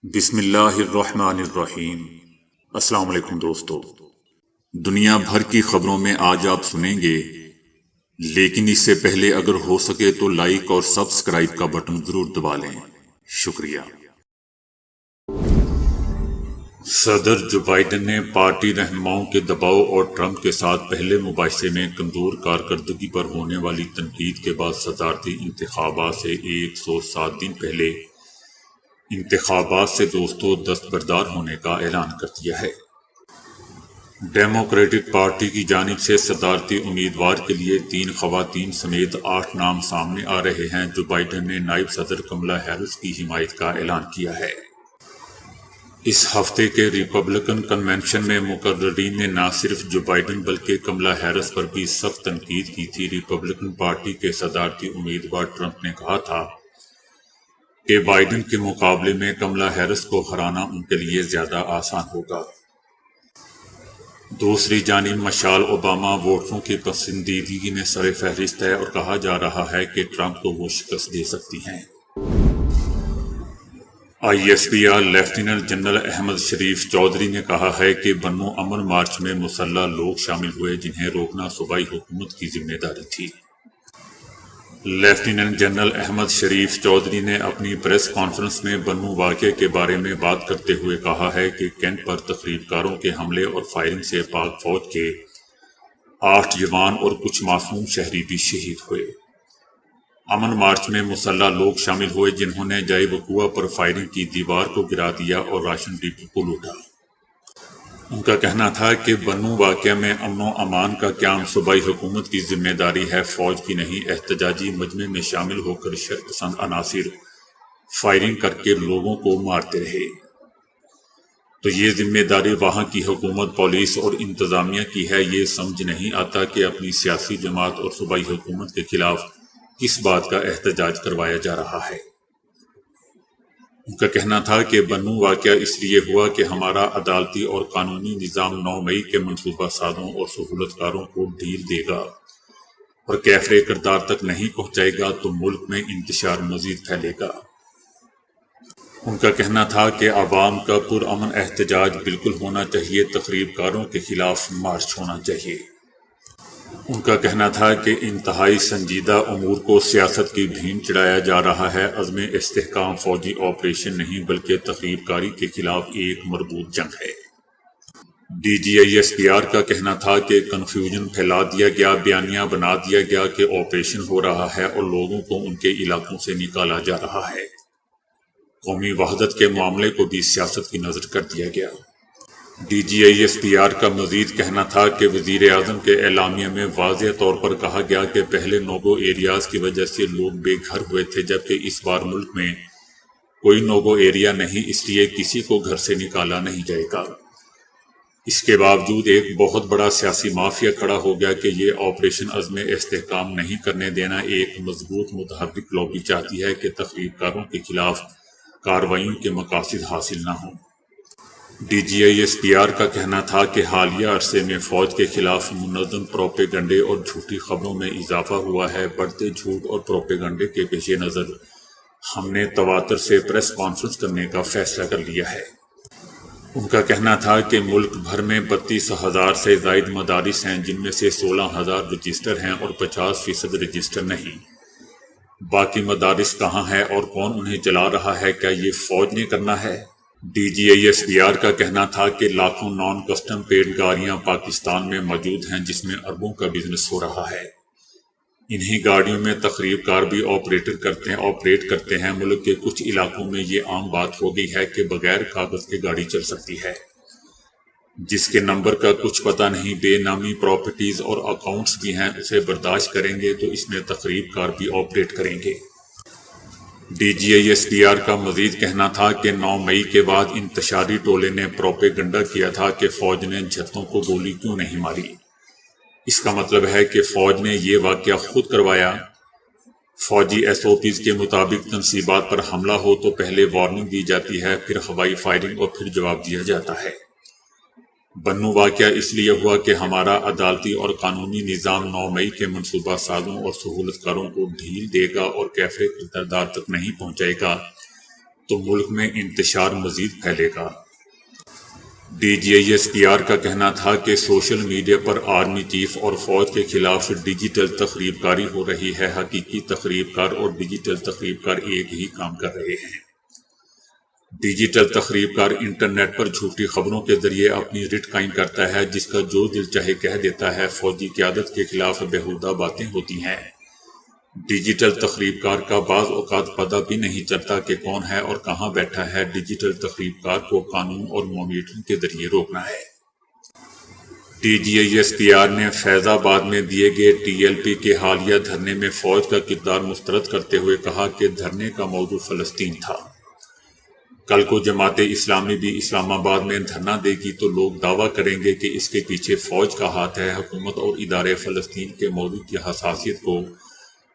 بسم اللہ الرحمن الرحیم۔ السلام علیکم دوستو، دنیا بھر کی خبروں میں آج آپ سنیں گے، لیکن اس سے پہلے اگر ہو سکے تو لائک اور سبسکرائب کا بٹن ضرور دبا لیں۔ شکریہ۔ صدر جو بائیڈن نے پارٹی رہنماؤں کے دباؤ اور ٹرمپ کے ساتھ پہلے مباحثے میں کمزور کارکردگی پر ہونے والی تنقید کے بعد صدارتی انتخابات سے 107 دن پہلے انتخابات سے دستبردار ہونے کا اعلان کر دیا ہے۔ ڈیموکریٹک پارٹی کی جانب سے صدارتی امیدوار کے لیے 3 خواتین سمیت 8 نام سامنے آ رہے ہیں، جو بائیڈن نے نائب صدر کملا ہیرس کی حمایت کا اعلان کیا ہے۔ اس ہفتے کے ریپبلکن کنونشن میں مقررین نے نہ صرف جو بائیڈن بلکہ کملا ہیرس پر بھی سخت تنقید کی تھی۔ ریپبلکن پارٹی کے صدارتی امیدوار ٹرمپ نے کہا تھا کہ بائیڈن کے مقابلے میں کملا ہیرس کو ہرانا ان کے لیے زیادہ آسان ہوگا۔ دوسری جانب مشال اوباما ووٹروں کی پسندیدگی میں سر فہرست ہے اور کہا جا رہا ہے کہ ٹرمپ کو وہ شکست دے سکتی ہیں۔ ISPR لیفٹیننٹ جنرل احمد شریف چودھری نے کہا ہے کہ بنو امن مارچ میں مسلح لوگ شامل ہوئے جنہیں روکنا صوبائی حکومت کی ذمہ داری تھی۔ لیفٹیننٹ جنرل احمد شریف چودھری نے اپنی پریس کانفرنس میں بنو واقعے کے بارے میں بات کرتے ہوئے کہا ہے کہ کینٹ پر تخریب کاروں کے حملے اور فائرنگ سے پاک فوج کے 8 جوان اور کچھ معصوم شہری بھی شہید ہوئے۔ امن مارچ میں مسلح لوگ شامل ہوئے جنہوں نے جائے وقوع پر فائرنگ کی، دیوار کو گرا دیا اور راشن ڈپو کو لوٹا۔ ان کا کہنا تھا کہ بنو واقعہ میں امن و امان کا قیام صوبائی حکومت کی ذمہ داری ہے، فوج کی نہیں۔ احتجاجی مجمع میں شامل ہو کر شرک پسند عناصر فائرنگ کر کے لوگوں کو مارتے رہے تو یہ ذمہ داری وہاں کی حکومت، پولیس اور انتظامیہ کی ہے۔ یہ سمجھ نہیں آتا کہ اپنی سیاسی جماعت اور صوبائی حکومت کے خلاف کس بات کا احتجاج کروایا جا رہا ہے۔ ان کا کہنا تھا کہ بنو واقعہ اس لیے ہوا کہ ہمارا عدالتی اور قانونی نظام 9 مئی کے منصوبہ سازوں اور سہولت کاروں کو ڈھیل دے گا اور کیفر کردار تک نہیں پہنچائے گا تو ملک میں انتشار مزید پھیلے گا۔ ان کا کہنا تھا کہ عوام کا پرامن احتجاج بالکل ہونا چاہیے، تخریب کاروں کے خلاف مارچ ہونا چاہیے۔ ان کا کہنا تھا کہ انتہائی سنجیدہ امور کو سیاست کی بھین چڑھایا جا رہا ہے۔ عزم استحکام فوجی آپریشن نہیں بلکہ تخریب کاری کے خلاف ایک مربوط جنگ ہے۔ DGISPR کا کہنا تھا کہ کنفیوژن پھیلا دیا گیا، بیانیہ بنا دیا گیا کہ آپریشن ہو رہا ہے اور لوگوں کو ان کے علاقوں سے نکالا جا رہا ہے۔ قومی وحدت کے معاملے کو بھی سیاست کی نظر کر دیا گیا۔ DGISPR کا مزید کہنا تھا کہ وزیر اعظم کے اعلامیہ میں واضح طور پر کہا گیا کہ پہلے نوگو ایریاز کی وجہ سے لوگ بے گھر ہوئے تھے، جبکہ اس بار ملک میں کوئی نوگو ایریا نہیں، اس لیے کسی کو گھر سے نکالا نہیں جائے گا۔ اس کے باوجود ایک بہت بڑا سیاسی مافیا کھڑا ہو گیا کہ یہ آپریشن عزم استحکام نہیں کرنے دینا۔ ایک مضبوط متحرک لابی چاہتی ہے کہ تخریب کاروں کے خلاف کارروائیوں کے مقاصد حاصل نہ ہوں۔ DGISPR کا کہنا تھا کہ حالیہ عرصے میں فوج کے خلاف منظم پروپیگنڈے اور جھوٹی خبروں میں اضافہ ہوا ہے۔ بڑھتے جھوٹ اور پروپیگنڈے کے پیش نظر ہم نے تواتر سے پریس کانفرنس کرنے کا فیصلہ کر لیا ہے۔ ان کا کہنا تھا کہ ملک بھر میں 32,000 سے زائد مدارس ہیں، جن میں سے 16,000 رجسٹر ہیں اور 50% رجسٹر نہیں۔ باقی مدارس کہاں ہیں اور کون انہیں چلا رہا ہے؟ کیا یہ فوج نے کرنا ہے؟ DGISPR کا کہنا تھا کہ لاکھوں نان کسٹم پیڈ گاڑیاں پاکستان میں موجود ہیں جس میں اربوں کا بزنس ہو رہا ہے۔ انہی گاڑیوں میں تخریب کار بھی آپریٹ کرتے ہیں۔ ملک کے کچھ علاقوں میں یہ عام بات ہو گئی ہے کہ بغیر کاغذ کے گاڑی چل سکتی ہے، جس کے نمبر کا کچھ پتہ نہیں۔ بے نامی پراپرٹیز اور اکاؤنٹس بھی ہیں، اسے برداشت کریں گے تو اس میں تخریب کار بھی آپریٹ کریں گے۔ DGISPR کا مزید کہنا تھا کہ 9 مئی کے بعد انتشاری ٹولے نے پروپیگنڈا کیا تھا کہ فوج نے جھتوں کو گولی کیوں نہیں ماری۔ اس کا مطلب ہے کہ فوج نے یہ واقعہ خود کروایا۔ فوجی SOPs کے مطابق تنصیبات پر حملہ ہو تو پہلے وارننگ دی جاتی ہے، پھر ہوائی فائرنگ اور پھر جواب دیا جاتا ہے۔ بنو واقعہ اس لیے ہوا کہ ہمارا عدالتی اور قانونی نظام 9 مئی کے منصوبہ سازوں اور سہولت کاروں کو ڈھیل دے گا اور کیفر کردار تک نہیں پہنچائے گا تو ملک میں انتشار مزید پھیلے گا۔ DGISPR کا کہنا تھا کہ سوشل میڈیا پر آرمی چیف اور فوج کے خلاف ڈیجیٹل تخریب کاری ہو رہی ہے۔ حقیقی تخریب کار اور ڈیجیٹل تخریب کار ایک ہی کام کر رہے ہیں۔ ڈیجیٹل تخریب کار انٹرنیٹ پر جھوٹی خبروں کے ذریعے اپنی رٹ قائم کرتا ہے، جس کا جو دل چاہے کہہ دیتا ہے۔ فوجی قیادت کے خلاف بیہودہ باتیں ہوتی ہیں۔ ڈیجیٹل تخریب کار کا بعض اوقات پتہ بھی نہیں چلتا کہ کون ہے اور کہاں بیٹھا ہے۔ ڈیجیٹل تخریب کار کو قانون اور مانیٹرنگ کے ذریعے روکنا ہے۔ DGISPR نے فیض آباد میں دیے گئے TLP کے حالیہ دھرنے میں فوج کا کردار مسترد کرتے ہوئے کہا کہ دھرنے کا موضوع فلسطین تھا۔ کل کو جماعت اسلامی بھی اسلام آباد میں دھرنا دے گی تو لوگ دعویٰ کریں گے کہ اس کے پیچھے فوج کا ہاتھ ہے۔ حکومت اور ادارے فلسطین کے موضوع کی حساسیت کو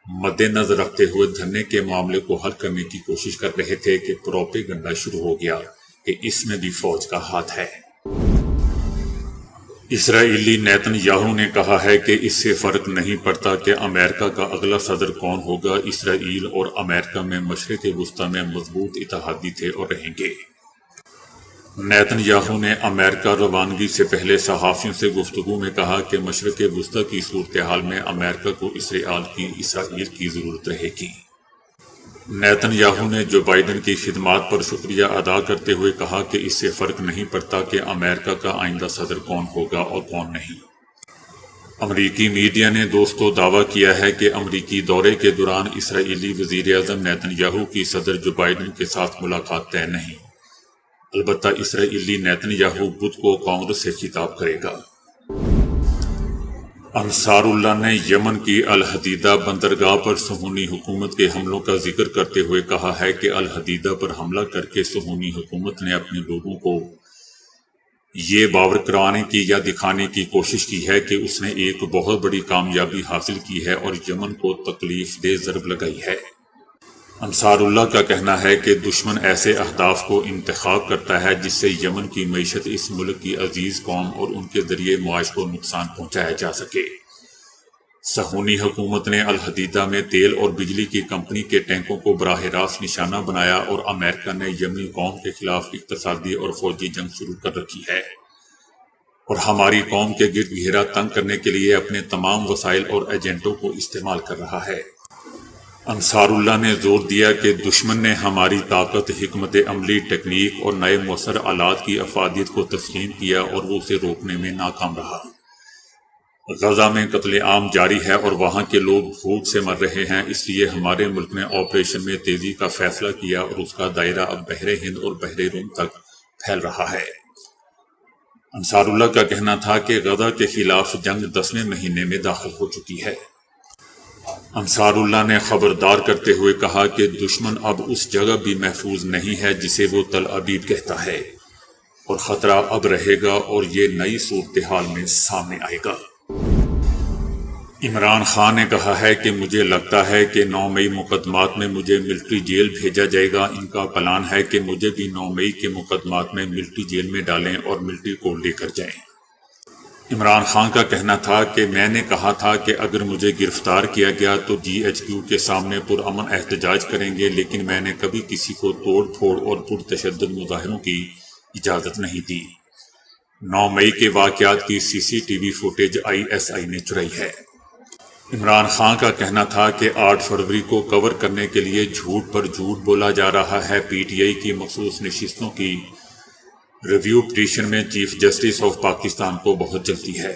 مد نظر رکھتے ہوئے دھرنے کے معاملے کو حل کرنے کی کوشش کر رہے تھے کہ پروپیگنڈا شروع ہو گیا کہ اس میں بھی فوج کا ہاتھ ہے۔ اسرائیلی نیتن یاہو نے کہا ہے کہ اس سے فرق نہیں پڑتا کہ امریکہ کا اگلا صدر کون ہوگا۔ اسرائیل اور امریکہ میں مشرق وسطی میں مضبوط اتحادی تھے اور رہیں گے۔ نیتن یاہو نے امریکہ روانگی سے پہلے صحافیوں سے گفتگو میں کہا کہ مشرق وسطی کی صورتحال میں امریکہ کو اسرائیل کی ضرورت رہے گی۔ نیتن یاہو نے جو بائیڈن کی خدمات پر شکریہ ادا کرتے ہوئے کہا کہ اس سے فرق نہیں پڑتا کہ امریکہ کا آئندہ صدر کون ہوگا اور کون نہیں۔ امریکی میڈیا نے دوستو دعویٰ کیا ہے کہ امریکی دورے کے دوران اسرائیلی وزیر اعظم نیتن یاہو کی صدر جو بائیڈن کے ساتھ ملاقات طے نہیں۔ البتہ اسرائیلی نیتن یاہو بدھ کو کانگریس سے خطاب کرے گا۔ انصار اللہ نے یمن کی الحدیدہ بندرگاہ پر صہیونی حکومت کے حملوں کا ذکر کرتے ہوئے کہا ہے کہ الحدیدہ پر حملہ کر کے صہیونی حکومت نے اپنے لوگوں کو یہ باور کرانے کی یا دکھانے کی کوشش کی ہے کہ اس نے ایک بہت بڑی کامیابی حاصل کی ہے اور یمن کو تکلیف دہ ضرب لگائی ہے۔ انصار اللہ کا کہنا ہے کہ دشمن ایسے اہداف کو انتخاب کرتا ہے جس سے یمن کی معیشت اس ملک کی عزیز قوم اور ان کے ذریعے معاش کو نقصان پہنچایا جا سکے۔ صہیونی حکومت نے الحدیدہ میں تیل اور بجلی کی کمپنی کے ٹینکوں کو براہ راست نشانہ بنایا اور امریکہ نے یمنی قوم کے خلاف اقتصادی اور فوجی جنگ شروع کر رکھی ہے اور ہماری قوم کے گرد گھیرا تنگ کرنے کے لیے اپنے تمام وسائل اور ایجنٹوں کو استعمال کر رہا ہے۔ انصار اللہ نے زور دیا کہ دشمن نے ہماری طاقت، حکمت عملی، ٹیکنیک اور نئے مؤثر آلات کی افادیت کو تسلیم کیا اور وہ اسے روکنے میں ناکام رہا۔ غزہ میں قتل عام جاری ہے اور وہاں کے لوگ بھوک سے مر رہے ہیں، اس لیے ہمارے ملک نے آپریشن میں تیزی کا فیصلہ کیا اور اس کا دائرہ اب بحر ہند اور بحر روم تک پھیل رہا ہے۔ انصار اللہ کا کہنا تھا کہ غزہ کے خلاف جنگ 10ویں مہینے میں داخل ہو چکی ہے۔ انصار اللہ نے خبردار کرتے ہوئے کہا کہ دشمن اب اس جگہ بھی محفوظ نہیں ہے جسے وہ تل ابیب کہتا ہے اور خطرہ اب رہے گا اور یہ نئی صورتحال میں سامنے آئے گا۔ عمران خان نے کہا ہے کہ مجھے لگتا ہے کہ 9 مئی مقدمات میں مجھے ملٹری جیل بھیجا جائے گا۔ ان کا پلان ہے کہ مجھے بھی 9 مئی کے مقدمات میں ملٹری جیل میں ڈالیں اور ملٹری کو لے کر جائیں۔ عمران خان کا کہنا تھا کہ میں نے کہا تھا کہ اگر مجھے گرفتار کیا گیا تو GHQ کے سامنے پرامن احتجاج کریں گے، لیکن میں نے کبھی کسی کو توڑ پھوڑ اور پرتشدد مظاہروں کی اجازت نہیں دی۔ 9 مئی کے واقعات کی CCTV فوٹیج ISI نے چرائی ہے۔ عمران خان کا کہنا تھا کہ 8 فروری کو کور کرنے کے لیے جھوٹ پر جھوٹ بولا جا رہا ہے۔ PTI کی مخصوص نشستوں کی ریویو پٹیشن میں چیف جسٹس آف پاکستان کو بہت جلدی ہے۔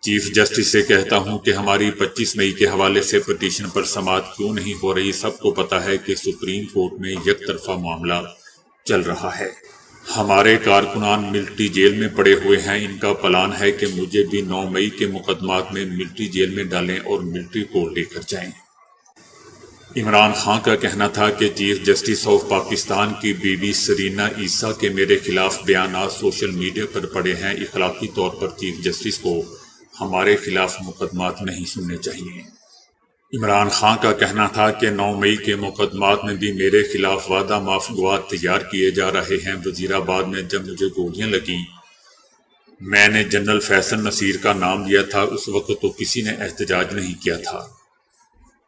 چیف جسٹس سے کہتا ہوں کہ ہماری 25 مئی کے حوالے سے پٹیشن پر سماعت کیوں نہیں ہو رہی؟ سب کو پتا ہے کہ سپریم کورٹ میں یک طرفہ معاملہ چل رہا ہے۔ ہمارے کارکنان ملٹری جیل میں پڑے ہوئے ہیں۔ ان کا پلان ہے کہ مجھے بھی 9 مئی کے مقدمات میں ملٹری جیل میں ڈالیں اور ملٹری کو لے کر جائیں۔ عمران خان کا کہنا تھا کہ چیف جسٹس آف پاکستان کی بیوی سرینا عیسیٰ کے میرے خلاف بیانات سوشل میڈیا پر پڑے ہیں۔ اخلاقی طور پر چیف جسٹس کو ہمارے خلاف مقدمات نہیں سننے چاہیے۔ عمران خان کا کہنا تھا کہ 9 مئی کے مقدمات میں بھی میرے خلاف وعدہ معاف گواہ تیار کیے جا رہے ہیں۔ وزیر آباد میں جب مجھے گولیاں لگیں میں نے جنرل فیصل نصیر کا نام لیا تھا، اس وقت تو کسی نے احتجاج نہیں کیا تھا۔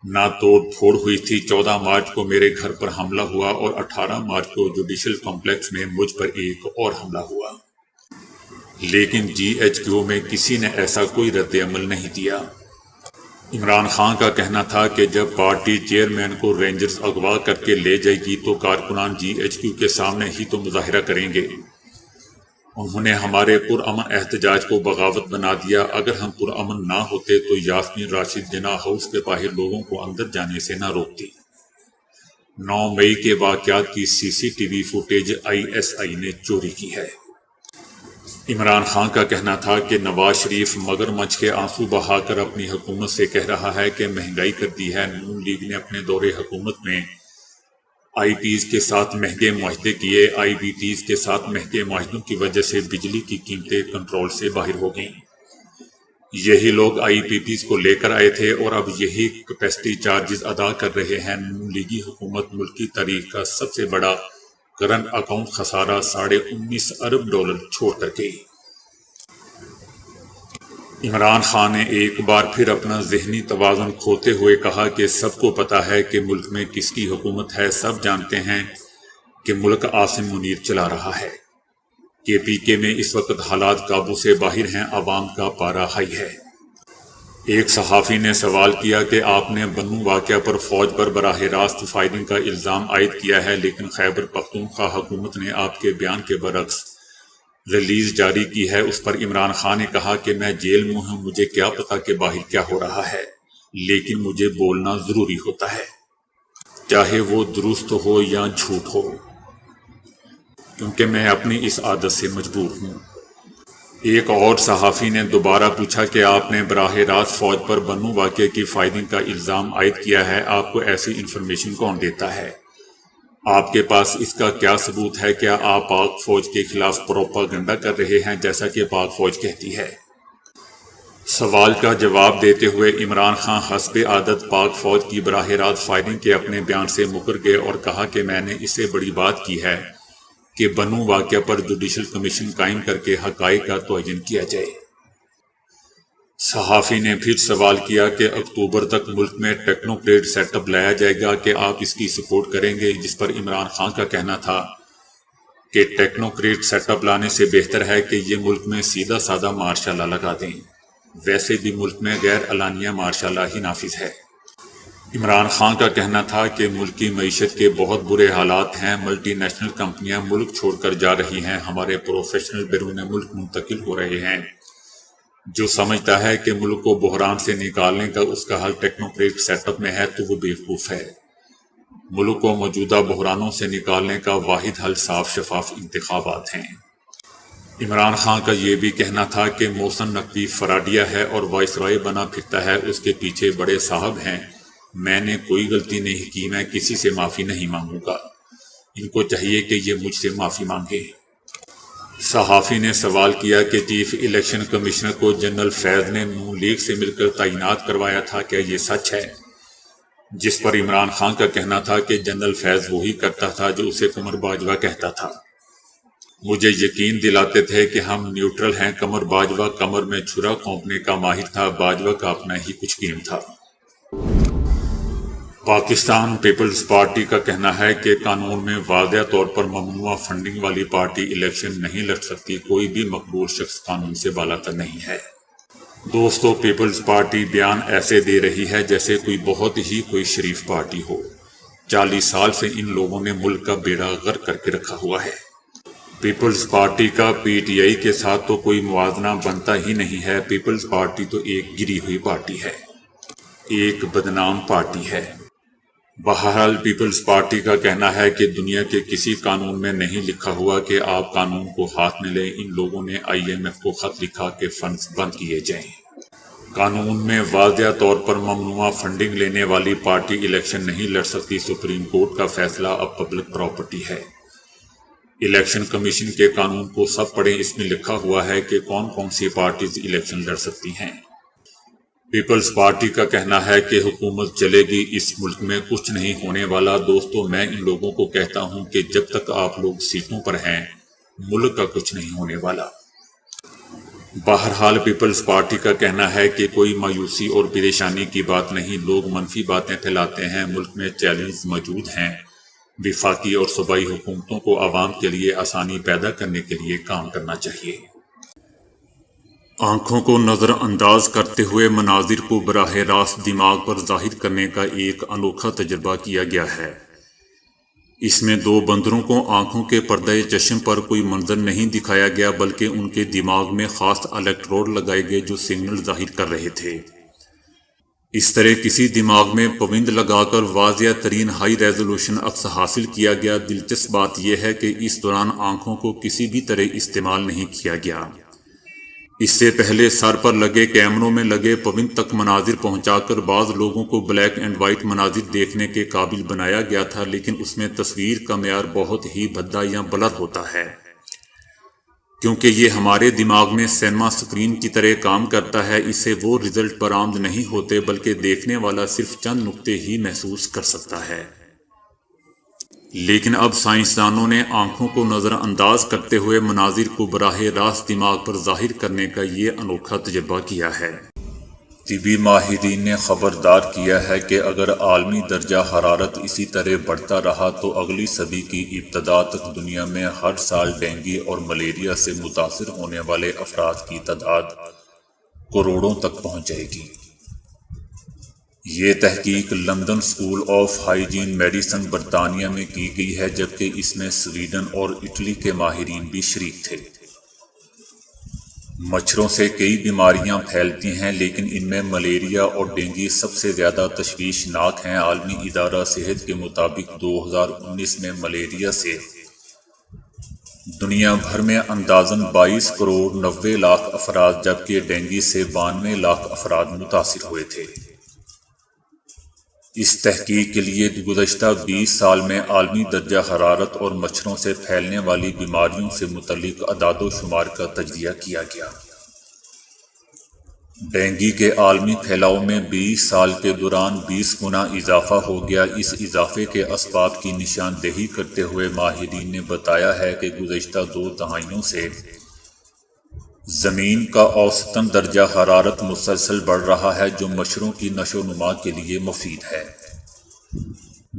نہ توڑ پھوڑ ہوئی تھی۔ 14 مارچ کو میرے گھر پر حملہ ہوا اور 18 مارچ کو جوڈیشل کمپلیکس میں مجھ پر ایک اور حملہ ہوا، لیکن جی ایچ کیو میں کسی نے ایسا کوئی رد عمل نہیں دیا۔ عمران خان کا کہنا تھا کہ جب پارٹی چیئرمین کو رینجرز اغوا کر کے لے جائے گی تو کارکنان جی ایچ کیو کے سامنے ہی تو مظاہرہ کریں گے۔ انہوں نے ہمارے پرامن احتجاج کو بغاوت بنا دیا۔ اگر ہم پرامن نہ ہوتے تو یاسمین راشد جناح ہاؤس کے باہر لوگوں کو اندر جانے سے نہ روکتی۔ 9 مئی کے واقعات کی C C T V footage I S I نے چوری کی ہے۔ عمران خان کا کہنا تھا کہ نواز شریف مگر مچھ کے آنسو بہا کر اپنی حکومت سے کہہ رہا ہے کہ مہنگائی کر دی ہے۔ نون لیگ نے اپنے دور حکومت میں آئی پیز کے ساتھ مہنگے معاہدے کیے۔ آئی بی ٹیز کے ساتھ مہنگے معاہدوں کی وجہ سے بجلی کی قیمتیں کنٹرول سے باہر ہو گئیں۔ یہی لوگ آئی پی پیز کو لے کر آئے تھے اور اب یہی کیپیسٹی چارجز ادا کر رہے ہیں۔ نون لیگی حکومت ملک کی تاریخ کا سب سے بڑا کرنٹ اکاؤنٹ خسارہ $19.5 ارب چھوڑ کر گئی۔ عمران خان نے ایک بار پھر اپنا ذہنی توازن کھوتے ہوئے کہا کہ سب کو پتا ہے کہ ملک میں کس کی حکومت ہے۔ سب جانتے ہیں کہ ملک عاصم منیر چلا رہا ہے۔ کے پی کے میں اس وقت حالات قابو سے باہر ہیں، عوام کا پارا ہائی ہے۔ ایک صحافی نے سوال کیا کہ آپ نے بنوں واقعہ پر فوج پر براہ راست فائرنگ کا الزام عائد کیا ہے، لیکن خیبر پختونخوا حکومت نے آپ کے بیان کے برعکس ریلیز جاری کی ہے۔ اس پر عمران خان نے کہا کہ میں جیل میں ہوں، مجھے کیا پتا کہ باہر کیا ہو رہا ہے، لیکن مجھے بولنا ضروری ہوتا ہے، چاہے وہ درست ہو یا جھوٹ ہو، کیونکہ میں اپنی اس عادت سے مجبور ہوں۔ ایک اور صحافی نے دوبارہ پوچھا کہ آپ نے براہ راست فوج پر بنوں واقعے کی فائرنگ کا الزام عائد کیا ہے، آپ کو ایسی انفارمیشن کون دیتا ہے؟ آپ کے پاس اس کا کیا ثبوت ہے؟ کیا آپ پاک فوج کے خلاف پروپیگنڈا کر رہے ہیں جیسا کہ پاک فوج کہتی ہے؟ سوال کا جواب دیتے ہوئے عمران خان حسب عادت پاک فوج کی براہ راست فائرنگ کے اپنے بیان سے مکر گئے اور کہا کہ میں نے اس سے بڑی بات کی ہے کہ بنوں واقعہ پر جوڈیشل کمیشن قائم کر کے حقائق کا تعین کیا جائے۔ صحافی نے پھر سوال کیا کہ اکتوبر تک ملک میں ٹیکنوکریٹ سیٹ اپ لایا جائے گا، کہ آپ اس کی سپورٹ کریں گے؟ جس پر عمران خان کا کہنا تھا کہ ٹیکنوکریٹ سیٹ اپ لانے سے بہتر ہے کہ یہ ملک میں سیدھا سادہ مارشاء اللہ لگا دیں، ویسے بھی ملک میں غیر اعلانیہ مارشاء اللہ ہی نافذ ہے۔ عمران خان کا کہنا تھا کہ ملک کی معیشت کے بہت برے حالات ہیں، ملٹی نیشنل کمپنیاں ملک چھوڑ کر جا رہی ہیں، ہمارے پروفیشنل بیرون ملک منتقل ہو رہے ہیں۔ جو سمجھتا ہے کہ ملک کو بحران سے نکالنے کا اس کا حل ٹیکنوکریٹ سیٹ اپ میں ہے تو وہ بیوقوف ہے۔ ملک کو موجودہ بحرانوں سے نکالنے کا واحد حل صاف شفاف انتخابات ہیں۔ عمران خان کا یہ بھی کہنا تھا کہ محسن نقوی فراڈیا ہے اور وائسرائے بنا پھرتا ہے، اس کے پیچھے بڑے صاحب ہیں۔ میں نے کوئی غلطی نہیں کی، میں کسی سے معافی نہیں مانگوں گا، ان کو چاہیے کہ یہ مجھ سے معافی مانگے۔ صحافی نے سوال کیا کہ چیف الیکشن کمشنر کو جنرل فیض نے نون لیگ سے مل کر تعینات کروایا تھا، کیا یہ سچ ہے؟ جس پر عمران خان کا کہنا تھا کہ جنرل فیض وہی کرتا تھا جو اسے قمر باجوہ کہتا تھا، مجھے یقین دلاتے تھے کہ ہم نیوٹرل ہیں۔ قمر باجوہ کمر میں چھرا کونپنے کا ماہر تھا، باجوہ کا اپنا ہی کچھ گیم تھا۔ پاکستان پیپلز پارٹی کا کہنا ہے کہ قانون میں واضح طور پر ممنوع فنڈنگ والی پارٹی الیکشن نہیں لڑ سکتی، کوئی بھی مقبول شخص قانون سے بالاتر نہیں ہے۔ دوستو، پیپلز پارٹی بیان ایسے دے رہی ہے جیسے کوئی شریف پارٹی ہو۔ 40 سال سے ان لوگوں نے ملک کا بیڑا غرق کر کے رکھا ہوا ہے۔ پیپلز پارٹی کا پی ٹی آئی کے ساتھ تو کوئی موازنہ بنتا ہی نہیں ہے۔ پیپلز پارٹی تو ایک گری ہوئی پارٹی ہے، ایک بدنام پارٹی ہے۔ بہرحال پیپلز پارٹی کا کہنا ہے کہ دنیا کے کسی قانون میں نہیں لکھا ہوا کہ آپ قانون کو ہاتھ میں لیں۔ ان لوگوں نے آئی ایم ایف کو خط لکھا کہ فنڈز بند کیے جائیں۔ قانون میں واضح طور پر ممنوع فنڈنگ لینے والی پارٹی الیکشن نہیں لڑ سکتی۔ سپریم کورٹ کا فیصلہ اب پبلک پراپرٹی ہے۔ الیکشن کمیشن کے قانون کو سب پڑھیں، اس میں لکھا ہوا ہے کہ کون کون سی پارٹیز الیکشن لڑ سکتی ہیں۔ پیپلز پارٹی کا کہنا ہے کہ حکومت چلے گی، اس ملک میں کچھ نہیں ہونے والا۔ دوستو، میں ان لوگوں کو کہتا ہوں کہ جب تک آپ لوگ سیٹوں پر ہیں، ملک کا کچھ نہیں ہونے والا۔ بہرحال پیپلز پارٹی کا کہنا ہے کہ کوئی مایوسی اور پریشانی کی بات نہیں، لوگ منفی باتیں پھیلاتے ہیں، ملک میں چیلنج موجود ہیں، وفاقی اور صوبائی حکومتوں کو عوام کے لیے آسانی پیدا کرنے کے لیے کام کرنا چاہیے۔ آنکھوں کو نظر انداز کرتے ہوئے مناظر کو براہ راست دماغ پر ظاہر کرنے کا ایک انوکھا تجربہ کیا گیا ہے۔ اس میں دو بندروں کو آنکھوں کے پردہ چشم پر کوئی منظر نہیں دکھایا گیا، بلکہ ان کے دماغ میں خاص الیکٹروڈ لگائے گئے جو سگنل ظاہر کر رہے تھے۔ اس طرح کسی دماغ میں پوند لگا کر واضح ترین ہائی ریزولوشن عکس حاصل کیا گیا۔ دلچسپ بات یہ ہے کہ اس دوران آنکھوں کو کسی بھی طرح استعمال نہیں کیا گیا۔ اس سے پہلے سر پر لگے کیمروں میں لگے پوند تک مناظر پہنچا کر بعض لوگوں کو بلیک اینڈ وائٹ مناظر دیکھنے کے قابل بنایا گیا تھا، لیکن اس میں تصویر کا معیار بہت ہی بھدا یا بلر ہوتا ہے، کیونکہ یہ ہمارے دماغ میں سینما سکرین کی طرح کام کرتا ہے۔ اس سے وہ رزلٹ برآمد نہیں ہوتے، بلکہ دیکھنے والا صرف چند نقطے ہی محسوس کر سکتا ہے۔ لیکن اب سائنسدانوں نے آنکھوں کو نظر انداز کرتے ہوئے مناظر کو براہ راست دماغ پر ظاہر کرنے کا یہ انوکھا تجربہ کیا ہے۔ طبی ماہرین نے خبردار کیا ہے کہ اگر عالمی درجہ حرارت اسی طرح بڑھتا رہا تو اگلی صدی کی ابتدا تک دنیا میں ہر سال ڈینگی اور ملیریا سے متاثر ہونے والے افراد کی تعداد کروڑوں تک پہنچ جائے گی۔ یہ تحقیق London school of hygiene medicine برطانیہ میں کی گئی ہے، جبکہ اس میں سویڈن اور اٹلی کے ماہرین بھی شریک تھے۔ مچھروں سے کئی بیماریاں پھیلتی ہیں، لیکن ان میں ملیریا اور ڈینگی سب سے زیادہ تشویشناک ہیں۔ عالمی ادارہ صحت کے مطابق 2019 میں ملیریا سے دنیا بھر میں اندازاً 22 کروڑ 90 لاکھ افراد، جبکہ ڈینگی سے 92 لاکھ افراد متاثر ہوئے تھے۔ اس تحقیق کے لیے گزشتہ 20 سال میں عالمی درجہ حرارت اور مچھروں سے پھیلنے والی بیماریوں سے متعلق اعداد و شمار کا تجزیہ کیا گیا۔ ڈینگی کے عالمی پھیلاؤ میں 20 سال کے دوران 20 گنا اضافہ ہو گیا۔ اس اضافے کے اسباب کی نشاندہی کرتے ہوئے ماہرین نے بتایا ہے کہ گزشتہ 2 دہائیوں سے زمین کا اوسطاً درجہ حرارت مسلسل بڑھ رہا ہے، جو مچھروں کی نشو و نما کے لیے مفید ہے۔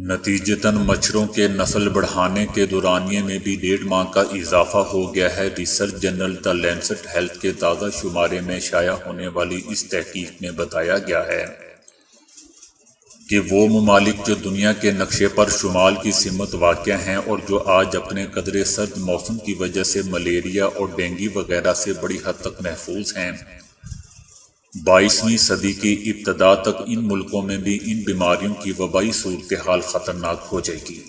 نتیجتاً مچھروں کے نسل بڑھانے کے دورانیے میں بھی 1.5 ماہ کا اضافہ ہو گیا ہے۔ ریسرچ جرنل دی لینسٹ ہیلتھ کے تازہ شمارے میں شائع ہونے والی اس تحقیق میں بتایا گیا ہے کہ وہ ممالک جو دنیا کے نقشے پر شمال کی سمت واقع ہیں اور جو آج اپنے قدرے سرد موسم کی وجہ سے ملیریا اور ڈینگی وغیرہ سے بڑی حد تک محفوظ ہیں، 22ویں صدی کی ابتدا تک ان ملکوں میں بھی ان بیماریوں کی وبائی صورتحال خطرناک ہو جائے گی۔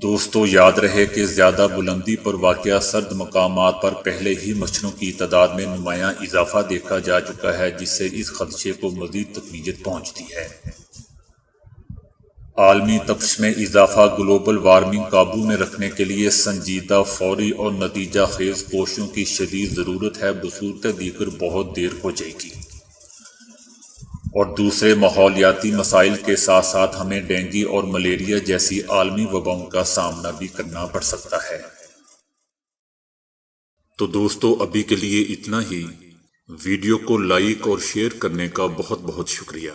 دوستو، یاد رہے کہ زیادہ بلندی پر واقع سرد مقامات پر پہلے ہی مچھروں کی تعداد میں نمایاں اضافہ دیکھا جا چکا ہے، جس سے اس خدشے کو مزید تقویت پہنچتی ہے۔ عالمی تپش میں اضافہ گلوبل وارمنگ قابو میں رکھنے کے لیے سنجیدہ، فوری اور نتیجہ خیز کوششوں کی شدید ضرورت ہے، بصورت دیگر بہت دیر ہو جائے گی، اور دوسرے ماحولیاتی مسائل کے ساتھ ساتھ ہمیں ڈینگی اور ملیریا جیسی عالمی وباؤں کا سامنا بھی کرنا پڑ سکتا ہے۔ تو دوستو، ابھی کے لیے اتنا ہی۔ ویڈیو کو لائک اور شیئر کرنے کا بہت بہت شکریہ۔